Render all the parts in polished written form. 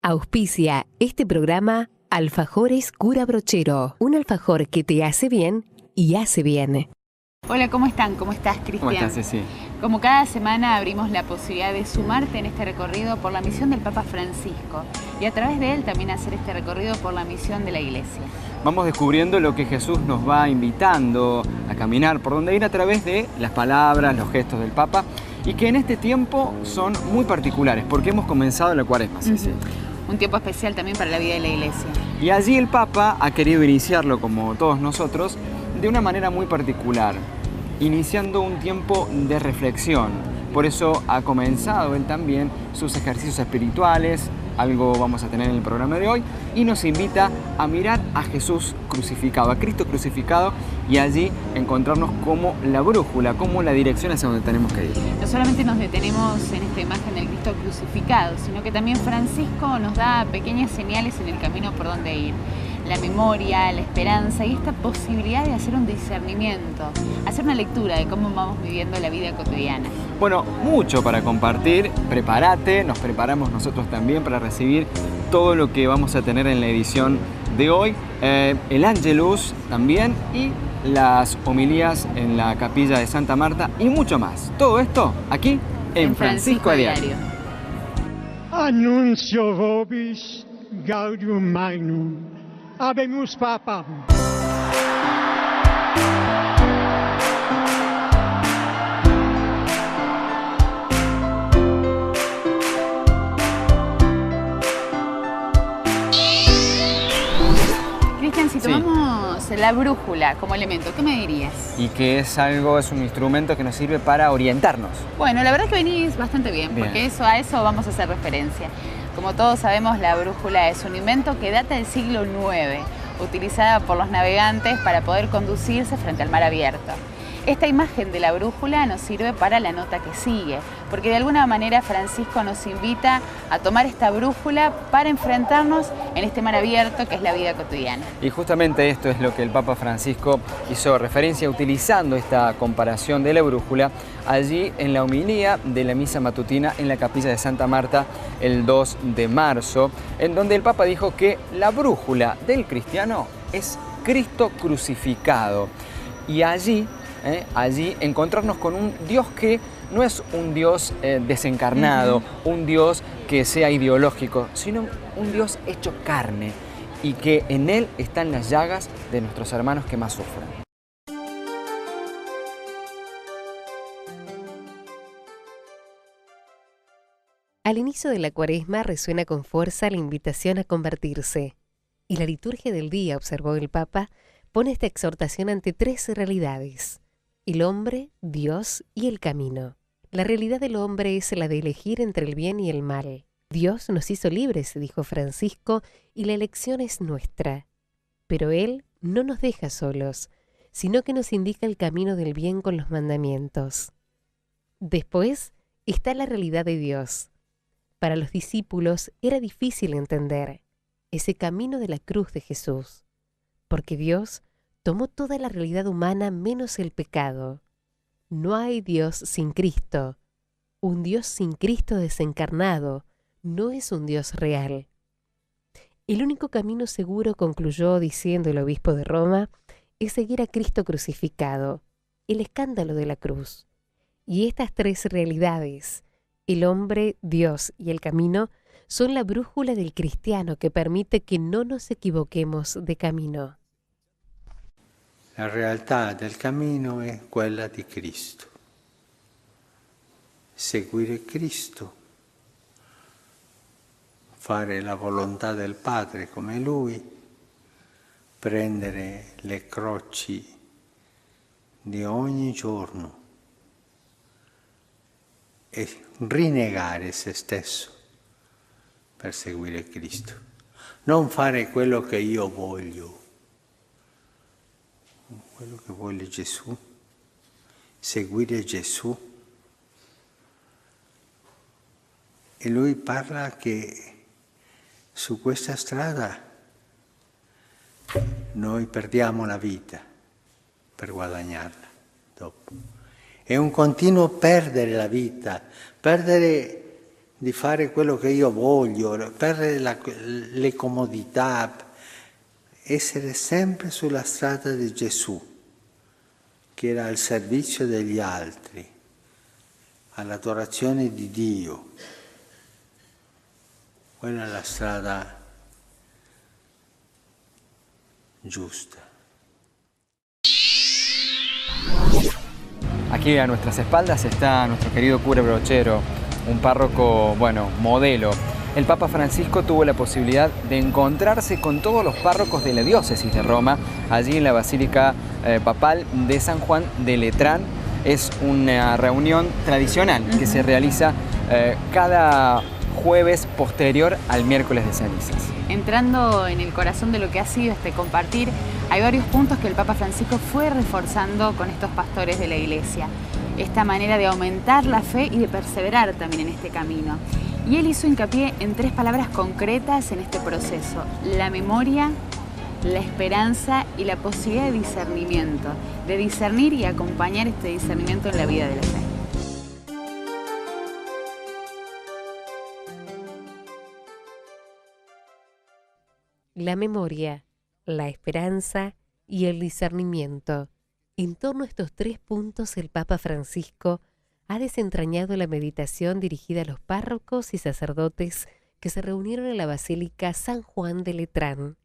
Auspicia este programa Alfajores Cura Brochero, un alfajor que te hace bien y hace bien. Hola, ¿cómo están? ¿Cómo estás, Cristian? ¿Cómo estás, Ceci? Como cada semana abrimos la posibilidad de sumarte en este recorrido por la misión del Papa Francisco y a través de él también hacer este recorrido por la misión de la Iglesia. Vamos descubriendo lo que Jesús nos va invitando a caminar, por donde ir a través de las palabras, los gestos del Papa, y que en este tiempo son muy particulares, porque hemos comenzado la Cuaresma, Ceci. Un tiempo especial también para la vida de la Iglesia. Y allí el Papa ha querido iniciarlo, como todos nosotros, de una manera muy particular, iniciando un tiempo de reflexión. Por eso ha comenzado él también sus ejercicios espirituales, algo vamos a tener en el programa de hoy, y nos invita a mirar a Jesús crucificado, a Cristo crucificado, y allí encontrarnos como la brújula, como la dirección hacia donde tenemos que ir. No solamente nos detenemos en esta imagen del Cristo crucificado, sino que también Francisco nos da pequeñas señales en el camino por donde ir. La memoria, la esperanza y esta posibilidad de hacer un discernimiento, hacer una lectura de cómo vamos viviendo la vida cotidiana. Bueno, mucho para compartir, prepárate, nos preparamos nosotros también para recibir todo lo que vamos a tener en la edición de hoy, el Ángelus también y las homilías en la capilla de Santa Marta y mucho más. Todo esto aquí en Francisco a Diario. Annuncio vobis gaudium magnum. Habemus Papa. Cristian, si tomamos la brújula como elemento, ¿qué me dirías? Y que es un instrumento que nos sirve para orientarnos. Bueno, la verdad es que venís bastante bien, porque a eso vamos a hacer referencia. Como todos sabemos, la brújula es un invento que data del siglo IX, utilizada por los navegantes para poder conducirse frente al mar abierto. Esta imagen de la brújula nos sirve para la nota que sigue, porque de alguna manera Francisco nos invita a tomar esta brújula para enfrentarnos en este mar abierto que es la vida cotidiana. Y justamente esto es lo que el Papa Francisco hizo referencia utilizando esta comparación de la brújula allí en la homilía de la misa matutina en la capilla de Santa Marta el 2 de marzo, en donde el Papa dijo que la brújula del cristiano es Cristo crucificado. Y allí encontrarnos con un Dios que no es un Dios desencarnado, un Dios que sea ideológico, sino un Dios hecho carne y que en Él están las llagas de nuestros hermanos que más sufren. Al inicio de la Cuaresma resuena con fuerza la invitación a convertirse. Y la liturgia del día, observó el Papa, pone esta exhortación ante tres realidades: el hombre, Dios y el camino. La realidad del hombre es la de elegir entre el bien y el mal. Dios nos hizo libres, dijo Francisco, y la elección es nuestra. Pero Él no nos deja solos, sino que nos indica el camino del bien con los mandamientos. Después está la realidad de Dios. Para los discípulos era difícil entender ese camino de la cruz de Jesús, porque Dios tomó toda la realidad humana menos el pecado. No hay Dios sin Cristo. Un Dios sin Cristo desencarnado no es un Dios real. El único camino seguro, concluyó diciendo el obispo de Roma, es seguir a Cristo crucificado, el escándalo de la cruz. Y estas tres realidades, el hombre, Dios y el camino, son la brújula del cristiano que permite que no nos equivoquemos de camino. La realtà del cammino è quella di Cristo. Seguire Cristo, fare la volontà del Padre come Lui, prendere le croci di ogni giorno e rinnegare se stesso per seguire Cristo. Non fare quello che io voglio, quello che vuole Gesù, seguire Gesù. E lui parla che su questa strada noi perdiamo la vita per guadagnarla dopo. È un continuo perdere la vita, perdere di fare quello che io voglio, per le comodità, essere sempre sulla strada di Gesù, che era al servizio degli altri, all'adorazione di Dio. Quella è la strada giusta. Aquí a nuestras espaldas está nuestro querido cura Brochero, un párroco, modelo. El Papa Francisco tuvo la posibilidad de encontrarse con todos los párrocos de la diócesis de Roma, allí en la Basílica Papal de San Juan de Letrán. Es una reunión tradicional que se realiza cada jueves posterior al miércoles de cenizas. Entrando en el corazón de lo que ha sido este compartir, hay varios puntos que el Papa Francisco fue reforzando con estos pastores de la Iglesia. Esta manera de aumentar la fe y de perseverar también en este camino. Y él hizo hincapié en 3 palabras concretas en este proceso: la memoria, la esperanza y la posibilidad de discernimiento, de discernir y acompañar este discernimiento en la vida de la fe. La memoria, la esperanza y el discernimiento. En torno a estos 3 puntos, el Papa Francisco ha desentrañado la meditación dirigida a los párrocos y sacerdotes que se reunieron en la Basílica San Juan de Letrán.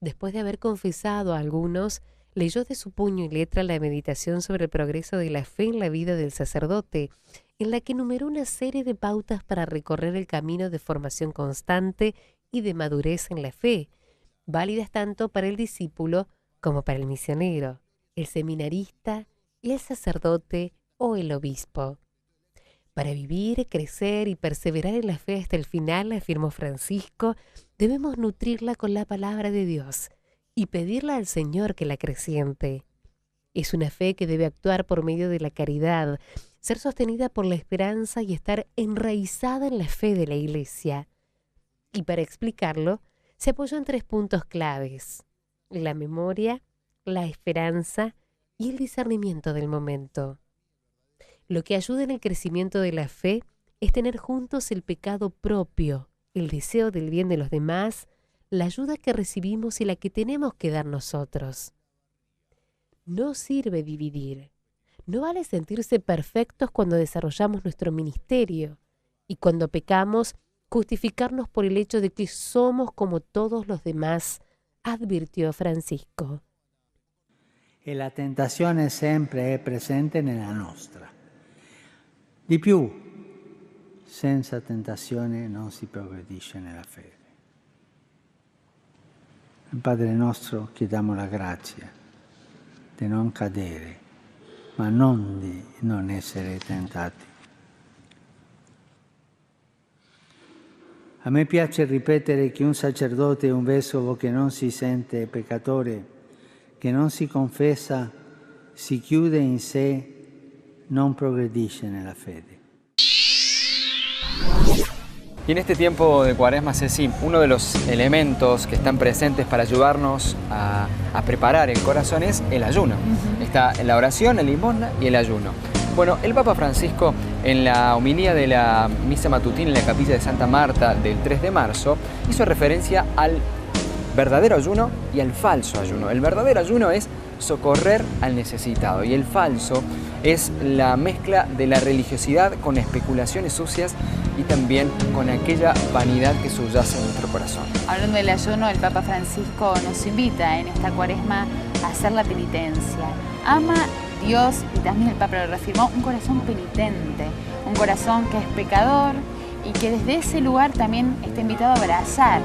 Después de haber confesado a algunos, leyó de su puño y letra la meditación sobre el progreso de la fe en la vida del sacerdote, en la que enumeró una serie de pautas para recorrer el camino de formación constante y de madurez en la fe, válidas tanto para el discípulo como para el misionero, el seminarista y el sacerdote o el obispo. Para vivir, crecer y perseverar en la fe hasta el final, afirmó Francisco, debemos nutrirla con la palabra de Dios y pedirle al Señor que la acreciente. Es una fe que debe actuar por medio de la caridad, ser sostenida por la esperanza y estar enraizada en la fe de la Iglesia. Y para explicarlo, se apoyó en 3 puntos claves: la memoria, la esperanza y el discernimiento del momento. Lo que ayuda en el crecimiento de la fe es tener juntos el pecado propio, el deseo del bien de los demás, la ayuda que recibimos y la que tenemos que dar nosotros. No sirve dividir. No vale sentirse perfectos cuando desarrollamos nuestro ministerio y cuando pecamos, justificarnos por el hecho de que somos como todos los demás, advirtió Francisco. E la tentazione sempre è presente nella nostra. Di più, senza tentazione non si progredisce nella fede. Al Padre nostro chiediamo la grazia di non cadere, ma non di non essere tentati. A me piace ripetere che un sacerdote e un vescovo che non si sente peccatore, che non si confessa, si chiude in sé, non progredisce nella fede. Y en este tiempo de Cuaresma, Ceci, uno de los elementos que están presentes para ayudarnos a preparar el corazón es el ayuno. Está la oración, la limosna y el ayuno. Bueno, el Papa Francisco, en la homilía de la misa matutina en la capilla de Santa Marta del 3 de marzo, hizo referencia al verdadero ayuno y al falso ayuno. El verdadero ayuno es socorrer al necesitado y el falso es la mezcla de la religiosidad con especulaciones sucias y también con aquella vanidad que subyace en nuestro corazón. Hablando del ayuno, el Papa Francisco nos invita en esta Cuaresma a hacer la penitencia. Ama Dios, y también el Papa lo reafirmó, un corazón penitente, un corazón que es pecador y que desde ese lugar también está invitado a abrazar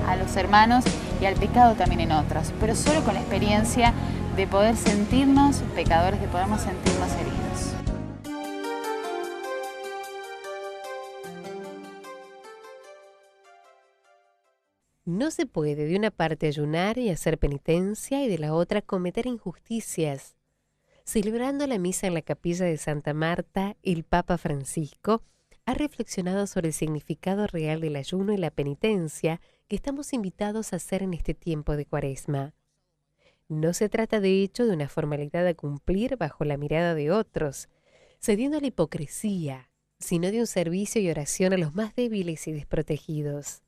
a los hermanos y al pecado también en otros, pero solo con la experiencia de poder sentirnos pecadores, de podernos sentirnos heridos. No se puede de una parte ayunar y hacer penitencia y de la otra cometer injusticias. Celebrando la misa en la capilla de Santa Marta, el Papa Francisco ha reflexionado sobre el significado real del ayuno y la penitencia que estamos invitados a hacer en este tiempo de Cuaresma. No se trata de hecho de una formalidad a cumplir bajo la mirada de otros, cediendo a la hipocresía, sino de un servicio y oración a los más débiles y desprotegidos.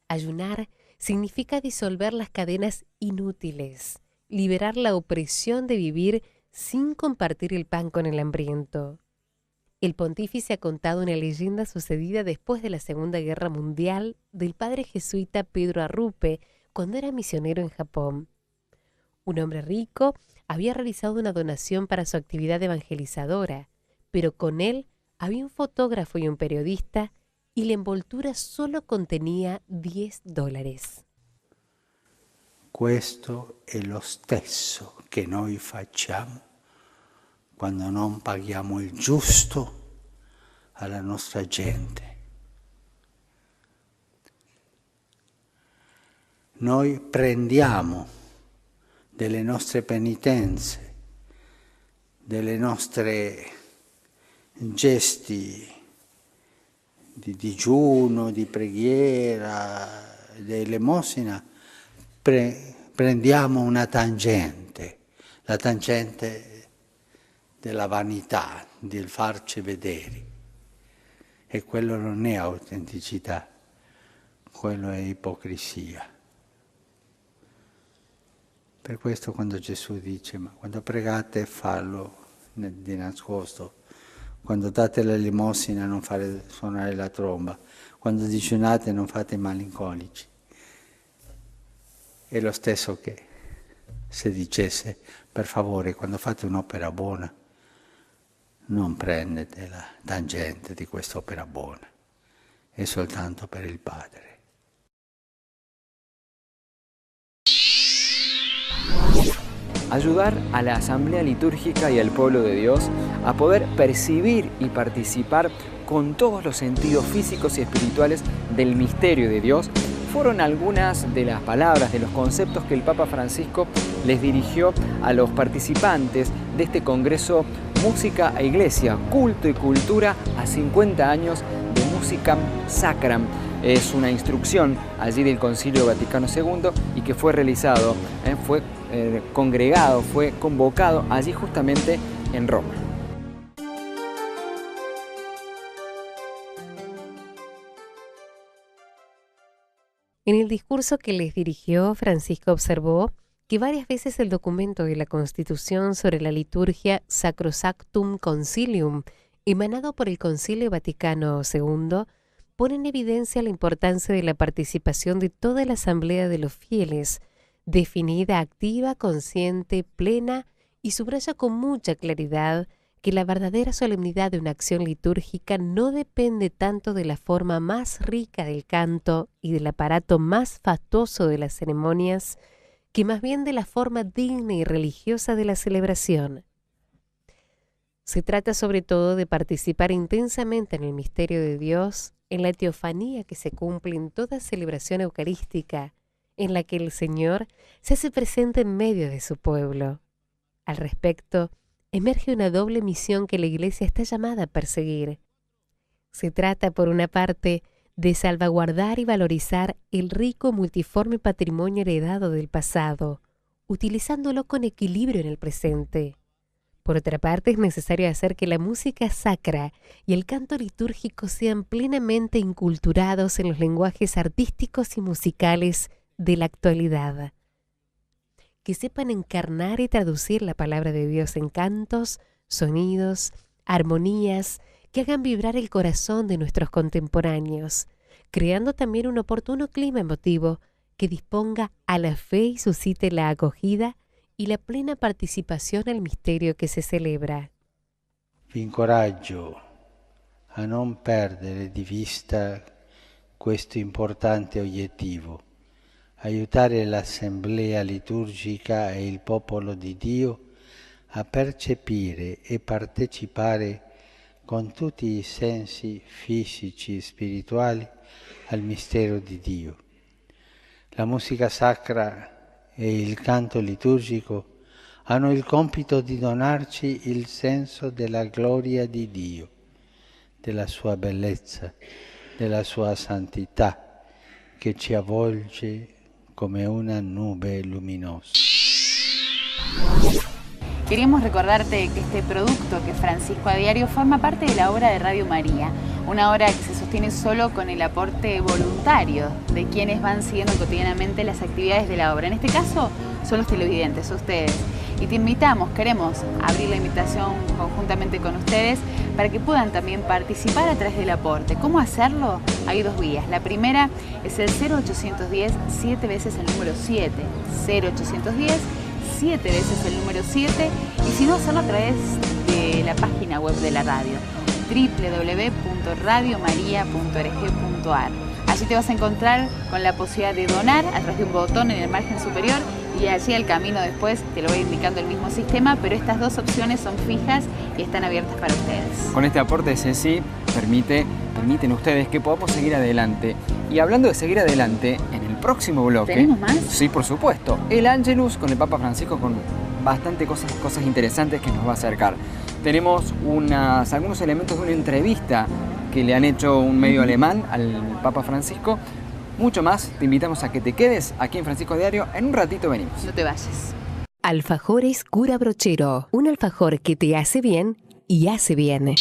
Ayunar significa disolver las cadenas inútiles, liberar la opresión de vivir sin compartir el pan con el hambriento. El pontífice ha contado una leyenda sucedida después de la Segunda Guerra Mundial del padre jesuita Pedro Arrupe cuando era misionero en Japón. Un hombre rico había realizado una donación para su actividad evangelizadora, pero con él había un fotógrafo y un periodista y la envoltura solo contenía $10. Questo è lo stesso che noi facciamo quando non paghiamo il giusto alla nostra gente. Noi prendiamo delle nostre penitenze, delle nostre gesti di digiuno, di preghiera, di elemosina, prendiamo una tangente, la tangente della vanità, del farci vedere. E quello non è autenticità, quello è ipocrisia. Per questo quando Gesù dice, ma quando pregate fallo di nascosto, quando date l'elemosina non fate suonare la tromba, quando digiunate non fate i malinconici. È lo stesso che se dicesse, per favore, quando fate un'opera buona, non prendete la tangente di quest'opera buona, è soltanto per il Padre. Ayudar a la asamblea litúrgica y al pueblo de Dios a poder percibir y participar con todos los sentidos físicos y espirituales del misterio de Dios fueron algunas de las palabras, de los conceptos que el Papa Francisco les dirigió a los participantes de este congreso Música e Iglesia, Culto y Cultura a 50 años de Musicam Sacram. Es una instrucción allí del Concilio Vaticano II y que fue realizado, fue congregado, fue convocado allí justamente en Roma. En el discurso que les dirigió, Francisco observó que varias veces el documento de la Constitución sobre la liturgia Sacrosanctum Concilium, emanado por el Concilio Vaticano II, pone en evidencia la importancia de la participación de toda la asamblea de los fieles, definida activa, consciente, plena, y subraya con mucha claridad que la verdadera solemnidad de una acción litúrgica no depende tanto de la forma más rica del canto y del aparato más fastuoso de las ceremonias, que más bien de la forma digna y religiosa de la celebración. Se trata sobre todo de participar intensamente en el misterio de Dios, en la teofanía que se cumple en toda celebración eucarística, en la que el Señor se hace presente en medio de su pueblo. Al respecto, emerge una doble misión que la Iglesia está llamada a perseguir. Se trata, por una parte, de salvaguardar y valorizar el rico multiforme patrimonio heredado del pasado, utilizándolo con equilibrio en el presente. Por otra parte, es necesario hacer que la música sacra y el canto litúrgico sean plenamente inculturados en los lenguajes artísticos y musicales de la actualidad, que sepan encarnar y traducir la palabra de Dios en cantos, sonidos, armonías, que hagan vibrar el corazón de nuestros contemporáneos, creando también un oportuno clima emotivo que disponga a la fe y suscite la acogida y la plena participación al misterio que se celebra. Vi incoraggio a non perdere di vista questo importante obiettivo, aiutare l'assemblea liturgica e il popolo di Dio a percepire e partecipare con tutti i sensi fisici e spirituali al mistero di Dio. La musica sacra e il canto liturgico hanno il compito di donarci il senso della gloria di Dio, della sua bellezza, della sua santità, che ci avvolge come una nube luminosa. Queríamos recordarte que este producto, que Francisco a Diario, forma parte de la obra de Radio María, una obra que se sostiene solo con el aporte voluntario de quienes van siguiendo cotidianamente las actividades de la obra. En este caso son los televidentes, ustedes. Y te invitamos, queremos abrir la invitación conjuntamente con ustedes para que puedan también participar a través del aporte. ¿Cómo hacerlo? Hay dos vías. La primera es el 0810 7 veces el número 7. 0810 7 veces el número 7. Y si no, hacerlo a través de la página web de la radio, www.radiomaria.org.ar. Allí te vas a encontrar con la posibilidad de donar a través de un botón en el margen superior, y allí el camino después te lo va indicando el mismo sistema, pero estas dos opciones son fijas y están abiertas para ustedes. Con este aporte, Ceci, permiten ustedes que podamos seguir adelante. Y hablando de seguir adelante, en el próximo bloque... ¿Tenemos más? Sí, por supuesto. El Ángelus con el Papa Francisco, con bastante cosas interesantes que nos va a acercar. Tenemos algunos elementos de una entrevista que le han hecho un medio alemán al Papa Francisco. Mucho más, te invitamos a que te quedes aquí en Francisco Diario. En un ratito venimos. No te vayas. Alfajores Cura Brochero, un alfajor que te hace bien y hace bien.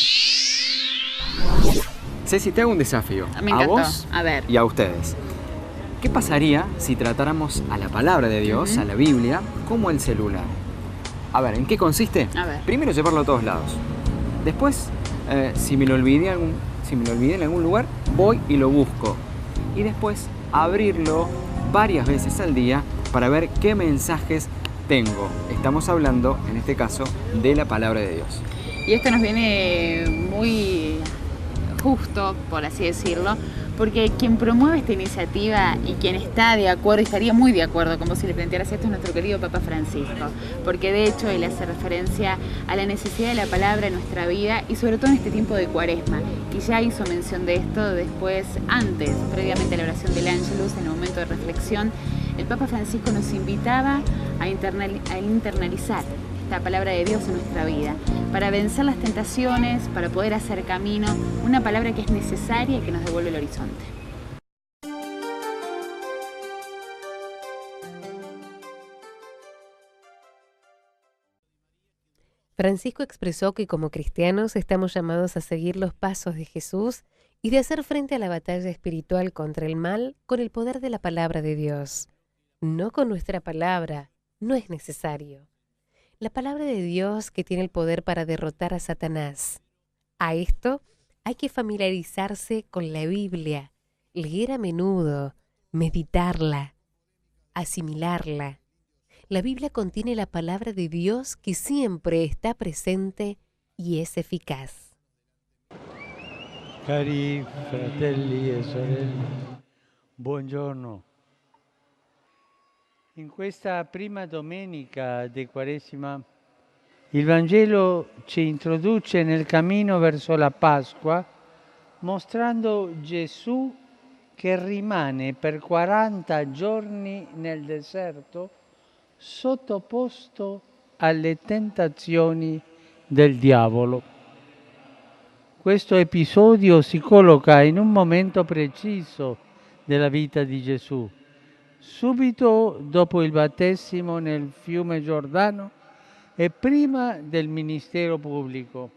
Ceci, te hago un desafío. Me encantó. A vos A ver. y a ustedes. ¿Qué pasaría si tratáramos a la palabra de Dios, a la Biblia, como el celular? A ver, ¿en qué consiste? A ver. Primero, llevarlo a todos lados. Después, si me lo olvidé en algún lugar, voy y lo busco. Y después, abrirlo varias veces al día para ver qué mensajes tengo. Estamos hablando, en este caso, de la palabra de Dios. Y esto nos viene muy justo, por así decirlo, porque quien promueve esta iniciativa y quien está de acuerdo, y estaría muy de acuerdo con vos si le plantearas esto, es nuestro querido Papa Francisco, porque de hecho él hace referencia a la necesidad de la palabra en nuestra vida y sobre todo en este tiempo de Cuaresma, y ya hizo mención de esto después, previamente a la oración del Ángelus, en el momento de reflexión. El Papa Francisco nos invitaba a internalizar esta palabra de Dios en nuestra vida, para vencer las tentaciones, para poder hacer camino, una palabra que es necesaria y que nos devuelve el horizonte. Francisco expresó que como cristianos estamos llamados a seguir los pasos de Jesús y de hacer frente a la batalla espiritual contra el mal con el poder de la palabra de Dios. No con nuestra palabra, no es necesario. La palabra de Dios que tiene el poder para derrotar a Satanás. A esto hay que familiarizarse con la Biblia, leer a menudo, meditarla, asimilarla. La Biblia contiene la palabra de Dios que siempre está presente y es eficaz. Cari fratelli e sorelle, buongiorno. In questa prima domenica di Quaresima, il Vangelo ci introduce nel cammino verso la Pasqua, mostrando Gesù che rimane per 40 giorni nel deserto, sottoposto alle tentazioni del diavolo. Questo episodio si colloca in un momento preciso della vita di Gesù, subito dopo il battesimo nel fiume Giordano e prima del ministero pubblico.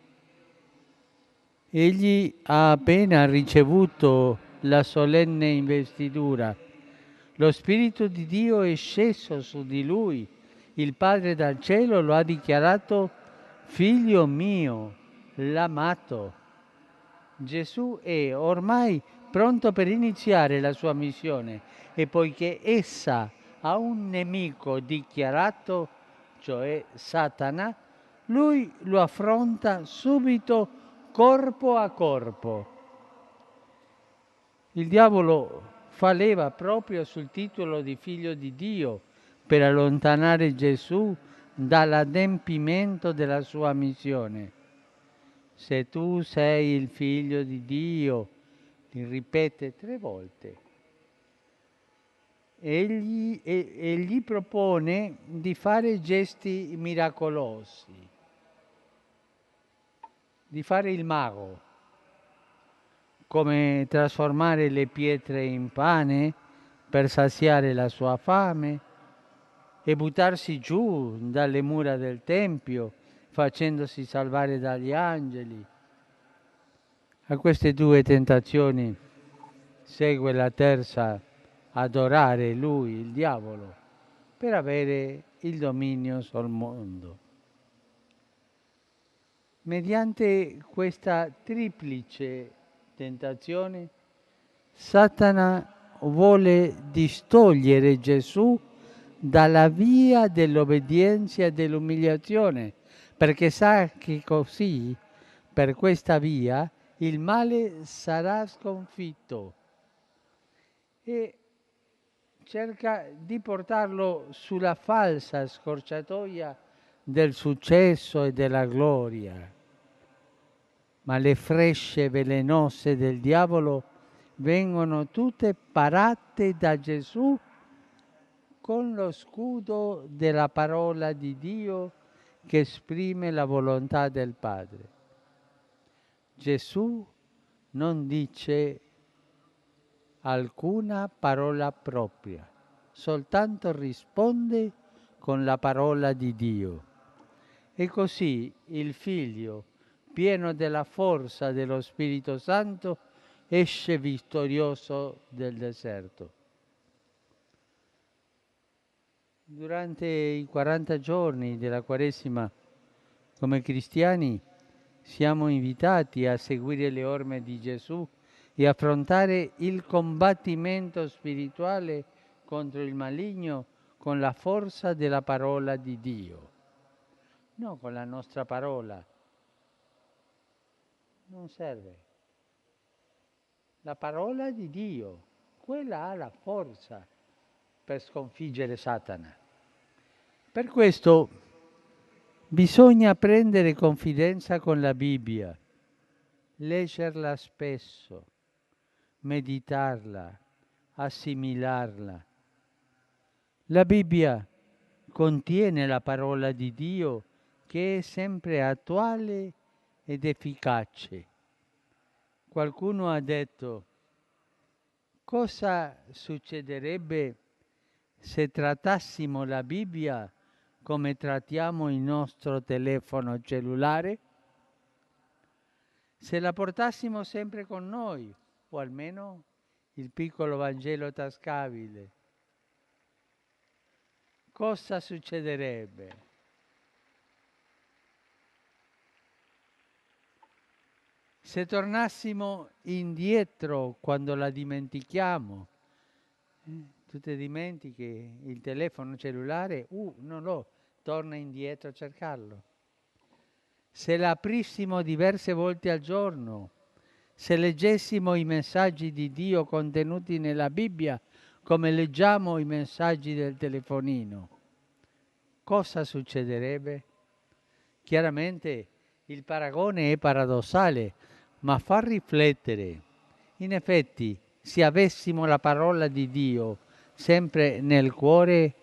Egli ha appena ricevuto la solenne investitura. Lo Spirito di Dio è sceso su di lui. Il Padre dal cielo lo ha dichiarato Figlio mio, l'amato. Gesù è ormai pronto per iniziare la sua missione e poiché essa ha un nemico dichiarato, cioè Satana, lui lo affronta subito corpo a corpo. Il diavolo fa leva proprio sul titolo di figlio di Dio per allontanare Gesù dall'adempimento della sua missione. Se tu sei il figlio di Dio, li ripete 3 volte. E gli propone di fare gesti miracolosi, di fare il mago, come trasformare le pietre in pane per saziare la sua fame, e buttarsi giù dalle mura del Tempio, facendosi salvare dagli angeli. A queste due tentazioni segue la terza, adorare lui, il diavolo, per avere il dominio sul mondo. Mediante questa triplice tentazione, Satana vuole distogliere Gesù dalla via dell'obbedienza e dell'umiliazione, perché sa che così, per questa via, il male sarà sconfitto, e cerca di portarlo sulla falsa scorciatoia del successo e della gloria. Ma le frecce velenose del diavolo vengono tutte parate da Gesù con lo scudo della parola di Dio che esprime la volontà del Padre. Gesù non dice alcuna parola propria, soltanto risponde con la parola di Dio. E così il Figlio, pieno della forza dello Spirito Santo, esce vittorioso del deserto. Durante i 40 giorni della Quaresima, come cristiani, siamo invitati a seguire le orme di Gesù e affrontare il combattimento spirituale contro il maligno con la forza della parola di Dio, non con la nostra parola. Non serve. La parola di Dio, quella ha la forza per sconfiggere Satana. Per questo bisogna prendere confidenza con la Bibbia, leggerla spesso, meditarla, assimilarla. La Bibbia contiene la parola di Dio che è sempre attuale ed efficace. Qualcuno ha detto: cosa succederebbe se trattassimo la Bibbia come trattiamo il nostro telefono cellulare? Se la portassimo sempre con noi, o almeno il piccolo Vangelo tascabile, cosa succederebbe? Se tornassimo indietro quando la dimentichiamo, tu ti dimentichi il telefono cellulare, non lo, torna indietro a cercarlo. Se la aprissimo diverse volte al giorno, se leggessimo i messaggi di Dio contenuti nella Bibbia come leggiamo i messaggi del telefonino, cosa succederebbe? Chiaramente il paragone è paradossale, ma fa riflettere. In effetti, se avessimo la parola di Dio sempre nel cuore,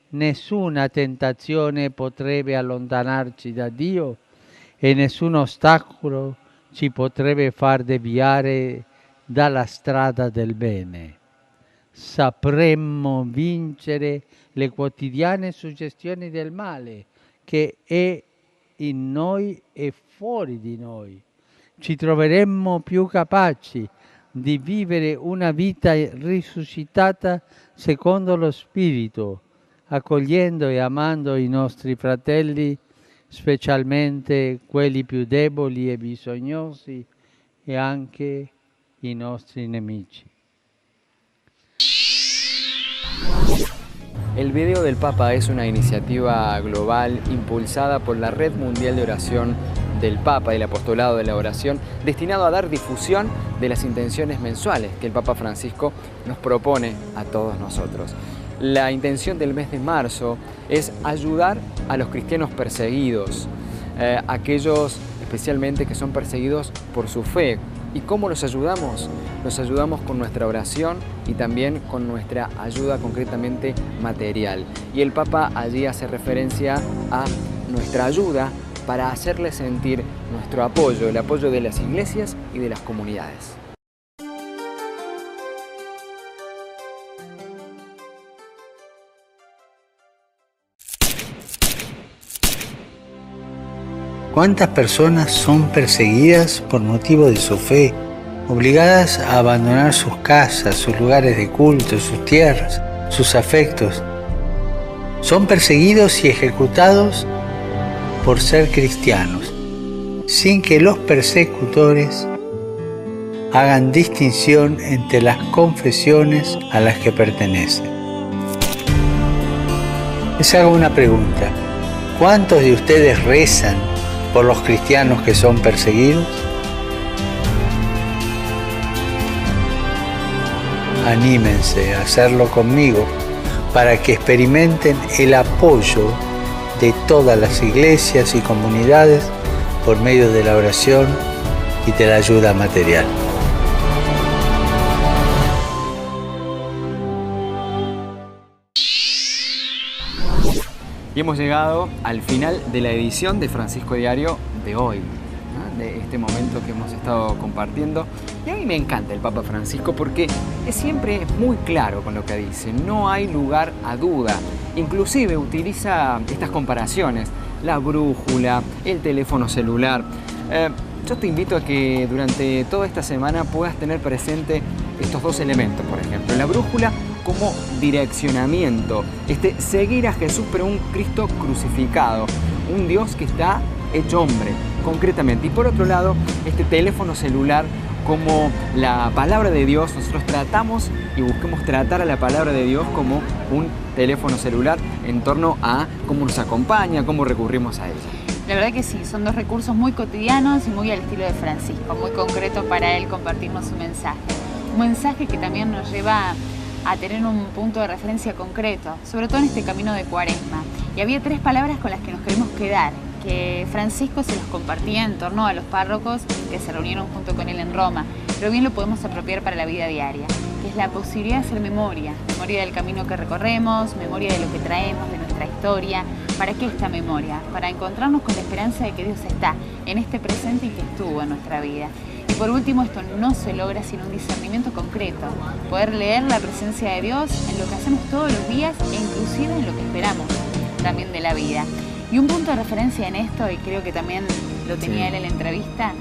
nessuna tentazione potrebbe allontanarci da Dio e nessun ostacolo ci potrebbe far deviare dalla strada del bene. Sapremmo vincere le quotidiane suggestioni del male che è in noi e fuori di noi. Ci troveremmo più capaci di vivere una vita risuscitata secondo lo Spirito, accogliendo e amando i nostri fratelli, specialmente quelli più deboli e bisognosi, e anche i nostri nemici. El video del Papa es una iniciativa global impulsada por la Red Mundial de Oración del Papa y el Apostolado de la Oración, destinado a dar difusión de las intenciones mensuales que el Papa Francisco nos propone a todos nosotros. La intención del mes de marzo es ayudar a los cristianos perseguidos, aquellos especialmente que son perseguidos por su fe. ¿Y cómo los ayudamos? Los ayudamos con nuestra oración y también con nuestra ayuda concretamente material. Y el Papa allí hace referencia a nuestra ayuda para hacerles sentir nuestro apoyo, el apoyo de las iglesias y de las comunidades. ¿Cuántas personas son perseguidas por motivo de su fe, obligadas a abandonar sus casas, sus lugares de culto, sus tierras, sus afectos? Son perseguidos y ejecutados por ser cristianos, sin que los persecutores hagan distinción entre las confesiones a las que pertenecen. Les hago una pregunta. ¿Cuántos de ustedes rezan por los cristianos que son perseguidos? Anímense a hacerlo conmigo para que experimenten el apoyo de todas las iglesias y comunidades por medio de la oración y de la ayuda material. Y hemos llegado al final de la edición de Francisco Diario de hoy, ¿no? De este momento que hemos estado compartiendo. Y a mí me encanta el Papa Francisco porque siempre es muy claro con lo que dice, no hay lugar a duda. Inclusive utiliza estas comparaciones, la brújula, el teléfono celular. Yo te invito a que durante toda esta semana puedas tener presente estos dos elementos, por ejemplo, la brújula como direccionamiento, seguir a Jesús, pero un Cristo crucificado, un Dios que está hecho hombre, concretamente. Y por otro lado, este teléfono celular como la palabra de Dios. Nosotros tratamos y busquemos tratar a la palabra de Dios como un teléfono celular en torno a cómo nos acompaña, cómo recurrimos a ella. La verdad que sí, son dos recursos muy cotidianos y muy al estilo de Francisco, muy concreto para él compartirnos su mensaje. Un mensaje que también nos lleva a tener un punto de referencia concreto, sobre todo en este camino de Cuaresma. Y había 3 palabras con las que nos queremos quedar, que Francisco se los compartía en torno a los párrocos que se reunieron junto con él en Roma, pero bien lo podemos apropiar para la vida diaria, que es la posibilidad de hacer memoria, memoria del camino que recorremos, memoria de lo que traemos, de nuestra historia. ¿Para qué esta memoria? Para encontrarnos con la esperanza de que Dios está en este presente y que estuvo en nuestra vida. Y por último, esto no se logra sin un discernimiento concreto, poder leer la presencia de Dios en lo que hacemos todos los días e inclusive en lo que esperamos también de la vida. Y un punto de referencia en esto, y creo que también lo tenía él en la entrevista,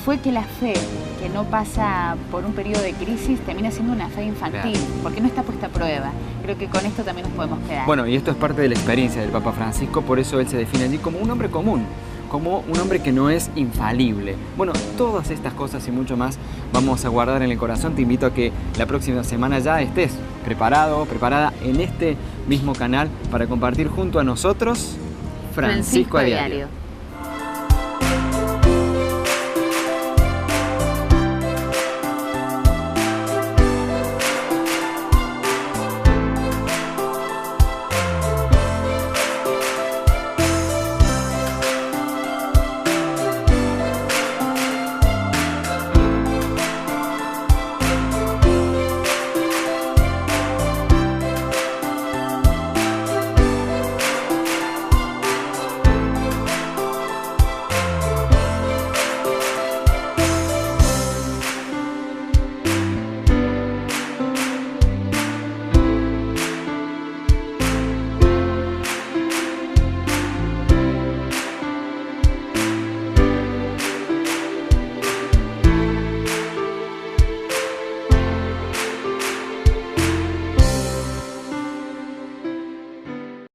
fue que la fe que no pasa por un periodo de crisis termina siendo una fe infantil, porque no está puesta a prueba. Creo que con esto también nos podemos quedar. Bueno, y esto es parte de la experiencia del Papa Francisco, por eso él se define allí como un hombre común, como un hombre que no es infalible. Bueno, todas estas cosas y mucho más vamos a guardar en el corazón. Te invito a que la próxima semana ya estés preparado, preparada en este mismo canal para compartir junto a nosotros Francisco a Diario.